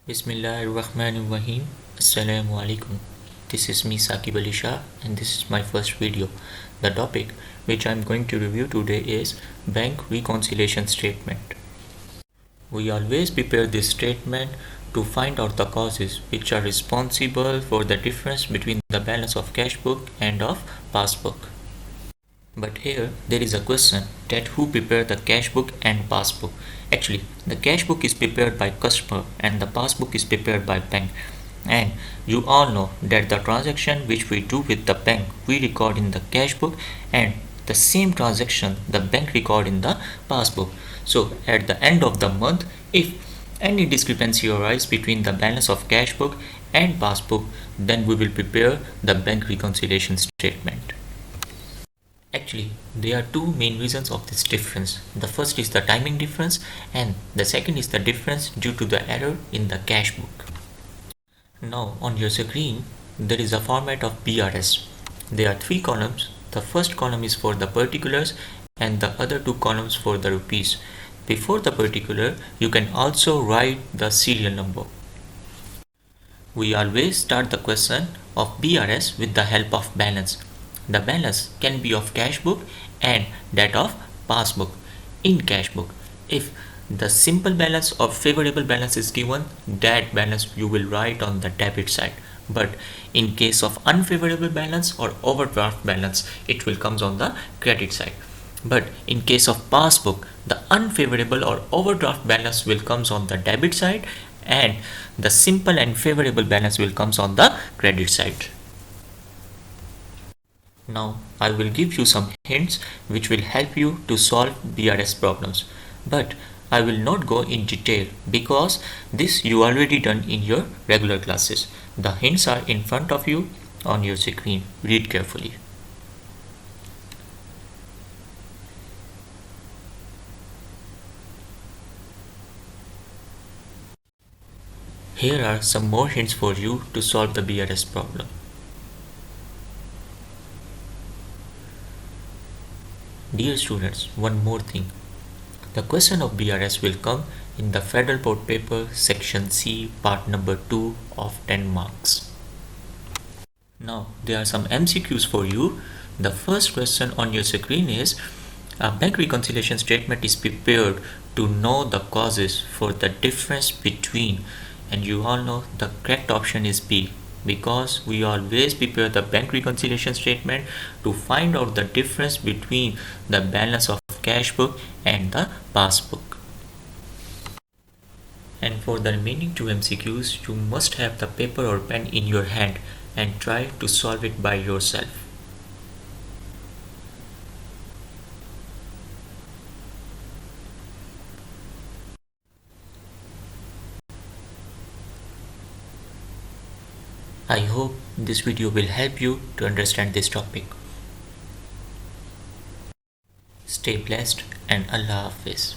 Bismillahirrahmanirrahim. Assalamu alaikum. This is me Saqib Ali Shah and this is my first video. The topic which I am going to review today is bank reconciliation statement. We always prepare this statement to find out the causes which are responsible for the difference between the balance of cash book and of passbook. But here there is a question that who prepared the cash book and passbook. Actually, the cash book is prepared by customer and the passbook is prepared by bank. And you all know that the transaction which we do with the bank we record in the cash book, and the same transaction the bank record in the passbook. So at the end of the month, if any discrepancy arises between the balance of cash book and passbook, then we will prepare the bank reconciliation statement. Actually, there are two main reasons of this difference. The first is the timing difference and the second is the difference due to the error in the cash book. Now on your screen, there is a format of BRS. There are three columns. The first column is for the particulars and the other two columns for the rupees. Before the particular, you can also write the serial number. We always start the question of BRS with the help of balance. The balance can be of cash book and that of passbook. In cash book, if the simple balance or favorable balance is given, that balance you will write on the debit side. But in case of unfavorable balance or overdraft balance, it will comes on the credit side. But in case of passbook, the unfavorable or overdraft balance will comes on the debit side and the simple and favorable balance will comes on the credit side. Now I will give you some hints which will help you to solve BRS problems, but I will not go in detail because this you already done in your regular classes. The hints are in front of you on your screen. Read carefully. Here are some more hints for you to solve the BRS problem. Dear students, one more thing. The question of BRS will come in the Federal Board paper section C part number 2 of 10 marks. Now there are some MCQs for you. The first question on your screen is a bank reconciliation statement is prepared to know the causes for the difference between, and you all know the correct option is B, because we always prepare the bank reconciliation statement to find out the difference between the balance of cash book and the passbook. And for the remaining two MCQs, you must have the paper or pen in your hand and try to solve it by yourself. I hope this video will help you to understand this topic. Stay blessed and Allah Hafiz.